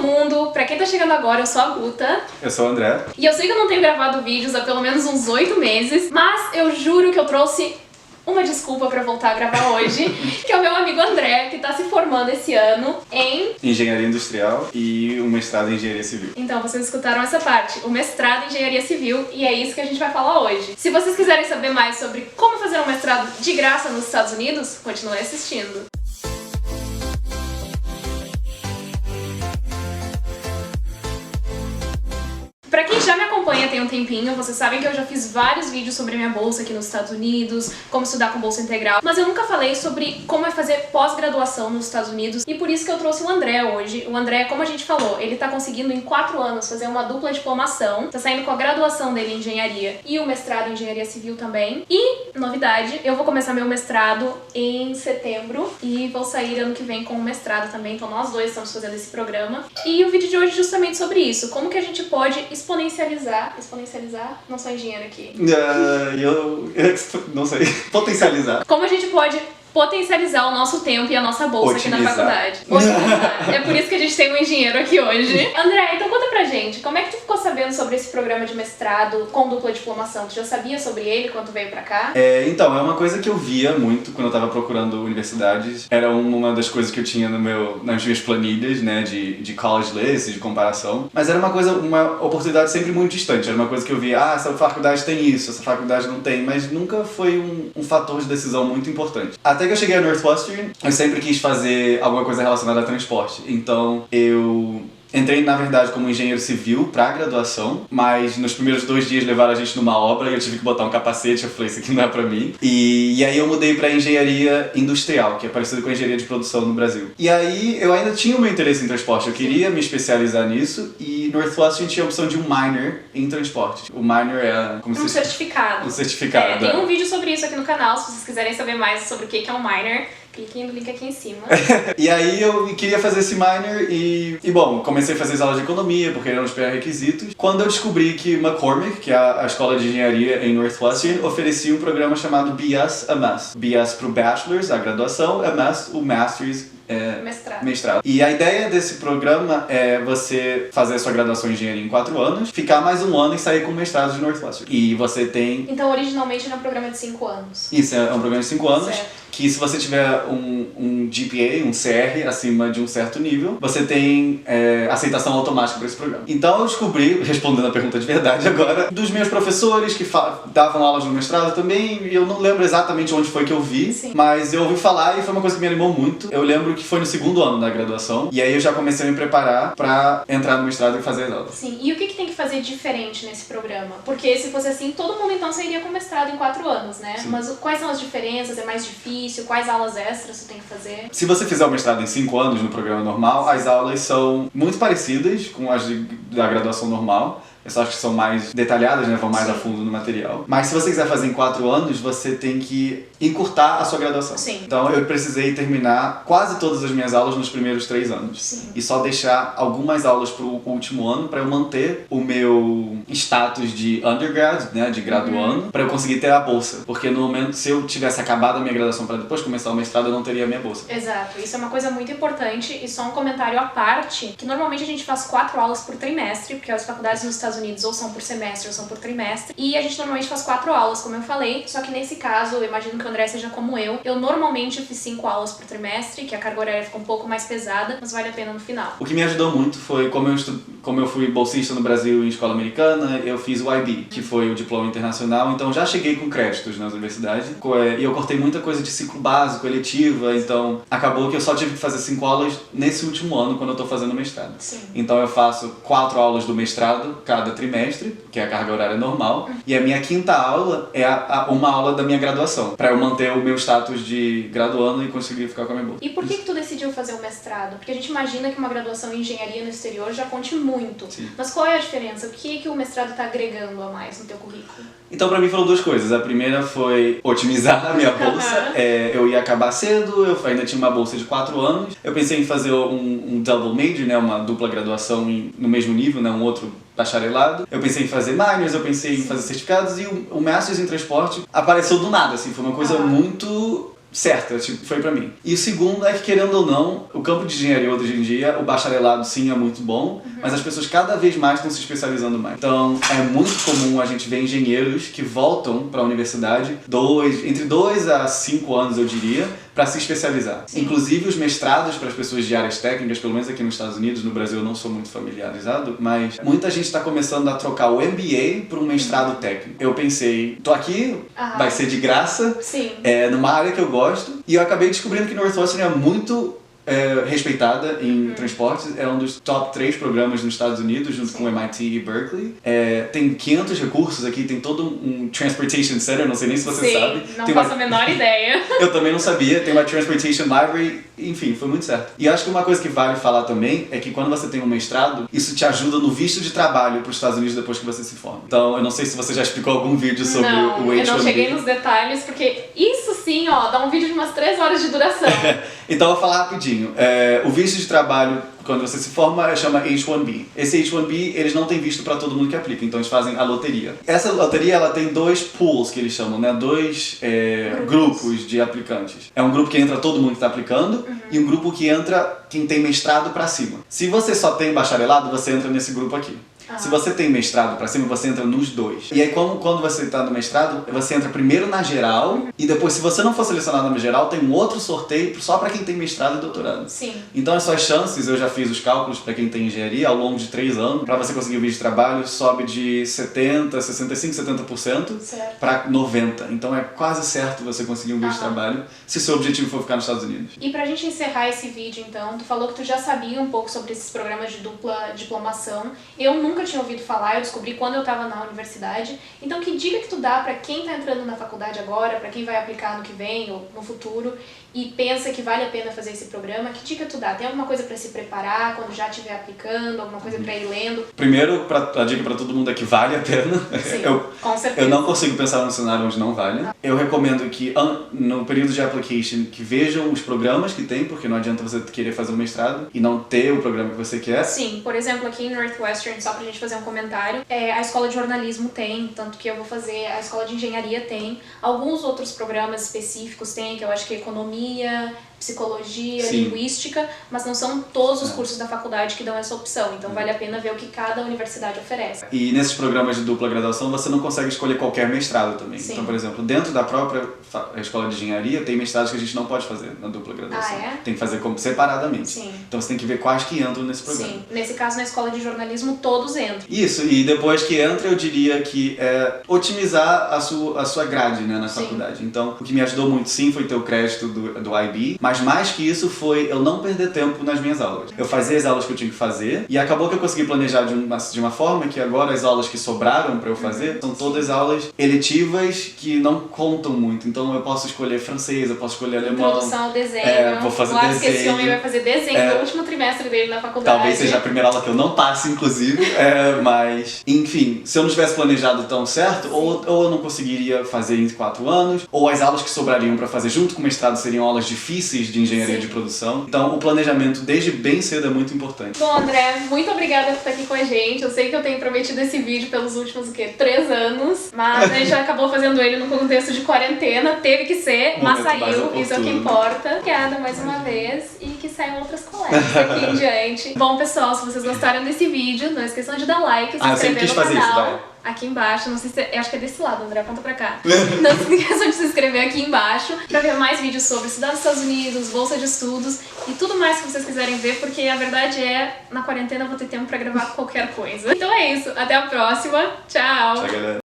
mundo! Pra quem tá chegando agora, eu sou a Guta. Eu sou o André. E eu sei que eu não tenho gravado vídeos há pelo menos uns 8 meses, mas eu juro que eu trouxe uma desculpa pra voltar a gravar hoje, que é o meu amigo André, que tá se formando esse ano em Engenharia Industrial e um mestrado em Engenharia Civil. Então, vocês escutaram essa parte, o mestrado em Engenharia Civil, e é isso que a gente vai falar hoje. Se vocês quiserem saber mais sobre como fazer um mestrado de graça nos Estados Unidos, continue assistindo. Pra quem já me acompanha tem um tempinho, vocês sabem que eu já fiz vários vídeos sobre a minha bolsa aqui nos Estados Unidos, como estudar com bolsa integral, mas eu nunca falei sobre como é fazer pós-graduação nos Estados Unidos, e por isso que eu trouxe o André hoje. O André, como a gente falou, ele tá conseguindo em 4 anos fazer uma dupla diplomação, tá saindo com a graduação dele em engenharia e o mestrado em engenharia civil também. E, novidade, eu vou começar meu mestrado em setembro e vou sair ano que vem com o mestrado também, então nós dois estamos fazendo esse programa. E o vídeo de hoje é justamente sobre isso, como que a gente pode exponencializar, não sou engenheira aqui. Eu não sei, potencializar. Como a gente pode potencializar o nosso tempo e a nossa bolsa aqui na faculdade. Otimizar. É por isso que a gente tem um engenheiro aqui hoje. André, então conta pra gente, como é que tu ficou sabendo sobre esse programa de mestrado com dupla diplomação? Tu já sabia sobre ele quando veio pra cá? Então, é uma coisa que eu via muito quando eu tava procurando universidades. Era uma das coisas que eu tinha nas minhas planilhas, né, de college list, de comparação. Mas era uma oportunidade sempre muito distante. Era uma coisa que eu via, essa faculdade tem isso, essa faculdade não tem, mas nunca foi um fator de decisão muito importante. Até que eu cheguei a Northwestern, eu sempre quis fazer alguma coisa relacionada a transporte. Então, eu entrei, na verdade, como engenheiro civil pra graduação, mas nos primeiros 2 dias levaram a gente numa obra e eu tive que botar um capacete, eu falei, isso aqui não é pra mim. E aí eu mudei pra engenharia industrial, que é parecido com a engenharia de produção no Brasil. E aí eu ainda tinha o meu interesse em transporte, eu queria me especializar nisso, e Northwestern tinha a opção de um minor em transporte. O minor é um certificado. Um certificado. Tem um vídeo sobre isso aqui no canal, se vocês quiserem saber mais sobre o que é um minor. Cliquem no link aqui em cima. E aí eu queria fazer esse minor e bom, comecei a fazer as aulas de economia, porque eram os pré-requisitos. Quando eu descobri que McCormick, que é a escola de engenharia em Northwestern, oferecia um programa chamado BS-MS. BS pro Bachelor's, a graduação, MS, o Master's, mestrado. E a ideia desse programa é você fazer a sua graduação em engenharia em 4 anos, ficar mais 1 ano e sair com o mestrado de Northwestern. E você tem... Então, originalmente era um programa de 5 anos. Isso, é um programa de 5 anos. Certo. Que se você tiver um GPA, um CR acima de um certo nível, você tem aceitação automática para esse programa. Então eu descobri, respondendo a pergunta de verdade agora, dos meus professores que davam aulas no mestrado também, e eu não lembro exatamente onde foi que eu vi, Sim. mas eu ouvi falar e foi uma coisa que me animou muito. Eu lembro que foi no 2º ano da graduação, e aí eu já comecei a me preparar para entrar no mestrado e fazer as aulas. Sim, e o que tem que fazer diferente nesse programa? Porque se fosse assim, todo mundo então sairia com mestrado em 4 anos, né? Sim. Mas quais são as diferenças? É mais difícil? Quais aulas extras você tem que fazer? Se você fizer o mestrado em 5 anos no programa normal, as aulas são muito parecidas com as da graduação normal. Eu só acho que são mais detalhadas, né? Vão mais a fundo no material. Mas se você quiser fazer em 4 anos, você tem que encurtar a sua graduação. Sim. Então eu precisei terminar quase todas as minhas aulas nos primeiros 3 anos. Sim. E só deixar algumas aulas pro último ano para eu manter o meu status de undergrad, né? De graduando, para eu conseguir ter a bolsa. Porque no momento, se eu tivesse acabado a minha graduação para depois começar o mestrado, eu não teria a minha bolsa. Exato. Isso é uma coisa muito importante. E só um comentário à parte, que normalmente a gente faz 4 aulas por trimestre, porque as faculdades nos Estados Unidos ou são por semestre ou são por trimestre, e a gente normalmente faz 4 aulas, como eu falei, só que nesse caso, eu imagino que o André seja como eu normalmente fiz 5 aulas por trimestre, que a carga horária fica um pouco mais pesada, mas vale a pena no final. O que me ajudou muito foi, como eu fui bolsista no Brasil em escola americana, eu fiz o IB, que foi o diploma internacional, então já cheguei com créditos nas universidades, e eu cortei muita coisa de ciclo básico, eletiva, então acabou que eu só tive que fazer 5 aulas nesse último ano, quando eu tô fazendo o mestrado. Sim. Então eu faço 4 aulas do mestrado cada trimestre, que é a carga horária normal, e a minha 5ª aula é uma aula da minha graduação, para eu manter o meu status de graduando e conseguir ficar com a minha bolsa. E por que tu decidiu fazer o mestrado? Porque a gente imagina que uma graduação em engenharia no exterior já conte muito. Sim. Mas qual é a diferença? O que o mestrado está agregando a mais no teu currículo? Então pra mim foram 2 coisas. A primeira foi otimizar a minha bolsa. Eu ia acabar cedo, eu ainda tinha uma bolsa de 4 anos. Eu pensei em fazer um double major, né, uma dupla graduação no mesmo nível, né, um outro bacharelado. Eu pensei em fazer minors, eu pensei em fazer certificados, e o Masters em Transporte apareceu do nada, assim, foi uma coisa muito certa, tipo, foi pra mim. E o segundo é que, querendo ou não, o campo de engenharia hoje em dia, o bacharelado sim é muito bom, mas as pessoas cada vez mais estão se especializando mais. Então, é muito comum a gente ver engenheiros que voltam pra universidade entre 2 a 5 anos, eu diria, para se especializar. Sim. Inclusive os mestrados para as pessoas de áreas técnicas, pelo menos aqui nos Estados Unidos, no Brasil eu não sou muito familiarizado, mas muita gente está começando a trocar o MBA por um mestrado técnico. Eu pensei, tô aqui, vai ser de graça, Sim. numa área que eu gosto, e eu acabei descobrindo que Northwestern é muito respeitada em transportes, é um dos top 3 programas nos Estados Unidos, junto com o MIT e Berkeley. Tem 500 recursos aqui, tem todo um Transportation Center, não sei nem se você sabe. Não Tem faço a menor ideia. Eu também não sabia, tem uma Transportation Library, enfim, foi muito certo. E acho que uma coisa que vale falar também é que quando você tem um mestrado, isso te ajuda no visto de trabalho para os Estados Unidos depois que você se forma. Então, eu não sei se você já explicou algum vídeo sobre o H1B. Eu não cheguei nos detalhes, porque isso sim, ó, dá um vídeo de umas 3 horas de duração. Então, eu vou falar rapidinho. O visto de trabalho, quando você se forma, chama H1B. Esse H1B, eles não têm visto para todo mundo que aplica, então eles fazem a loteria. Essa loteria, ela tem 2 pools, que eles chamam, né? 2 grupos de aplicantes. É um grupo que entra todo mundo que está aplicando e um grupo que entra quem tem mestrado para cima. Se você só tem bacharelado, você entra nesse grupo aqui. Se você tem mestrado pra cima, você entra nos 2. E aí, quando você tá no mestrado, você entra primeiro na geral, e depois, se você não for selecionado na geral, tem um outro sorteio só pra quem tem mestrado e doutorado. Sim. Então, as suas chances, eu já fiz os cálculos pra quem tem engenharia, ao longo de 3 anos, pra você conseguir o visto de trabalho, sobe de 70%, 65%, 70% pra 90%. Então, é quase certo você conseguir um visto de trabalho, se seu objetivo for ficar nos Estados Unidos. E pra gente encerrar esse vídeo, então, tu falou que tu já sabia um pouco sobre esses programas de dupla diplomação. Eu nunca tinha ouvido falar, eu descobri quando eu tava na universidade. Então, que dica que tu dá pra quem tá entrando na faculdade agora, pra quem vai aplicar no que vem ou no futuro e pensa que vale a pena fazer esse programa? Que dica tu dá? Tem alguma coisa pra se preparar quando já estiver aplicando? Alguma coisa pra ir lendo? Primeiro, a dica pra todo mundo é que vale a pena. Sim, com certeza. Eu não consigo pensar num cenário onde não vale. Eu recomendo que, no período de application, que vejam os programas que tem, porque não adianta você querer fazer um mestrado e não ter o programa que você quer. Sim, por exemplo, aqui em Northwestern, só pra gente fazer um comentário, a escola de jornalismo tem, tanto que eu vou fazer, a escola de engenharia tem, alguns outros programas específicos tem, que eu acho que é economia, psicologia, linguística, mas não são todos os cursos da faculdade que dão essa opção, então vale a pena ver o que cada universidade oferece. E nesses programas de dupla graduação você não consegue escolher qualquer mestrado também. Sim. Então, por exemplo, dentro da própria escola de engenharia tem mestrados que a gente não pode fazer na dupla graduação. Tem que fazer separadamente. Sim. Então você tem que ver quais que entram nesse programa. Sim, nesse caso na escola de jornalismo todos entram. Isso, e depois que entra eu diria que é otimizar a sua grade, né, na faculdade. Então, o que me ajudou muito sim foi ter o crédito do IB, mas mais que isso foi eu não perder tempo nas minhas aulas. Eu fazia as aulas que eu tinha que fazer e acabou que eu consegui planejar de uma forma que agora as aulas que sobraram pra eu fazer são todas aulas eletivas que não contam muito. Então eu posso escolher francês, eu posso escolher alemão. Introdução ao desenho. Vou fazer desenho. desenho. Que esse homem vai fazer desenho no último trimestre dele na faculdade. Talvez seja a primeira aula que eu não passe, inclusive. Mas, enfim, se eu não tivesse planejado tão certo, ou eu não conseguiria fazer em 4 anos, ou as aulas que sobrariam pra fazer junto com o mestrado seriam aulas difíceis de engenharia de produção. Então, o planejamento desde bem cedo é muito importante. Bom, André, muito obrigada por estar aqui com a gente. Eu sei que eu tenho prometido esse vídeo pelos últimos, 3 anos, mas a gente acabou fazendo ele no contexto de quarentena, teve que ser, mas saiu, isso é o que importa. Obrigada mais uma vez e que saiam outras colegas daqui em diante. Bom, pessoal, se vocês gostaram desse vídeo, não esqueçam de dar like, se inscrever no canal. Aqui embaixo, não sei se eu acho que é desse lado, André, aponta pra cá. Não se esqueçam de se inscrever aqui embaixo pra ver mais vídeos sobre estudar nos Estados Unidos, bolsa de estudos e tudo mais que vocês quiserem ver, porque a verdade é, na quarentena eu vou ter tempo pra gravar qualquer coisa. Então é isso, até a próxima, tchau! Tchau, galera!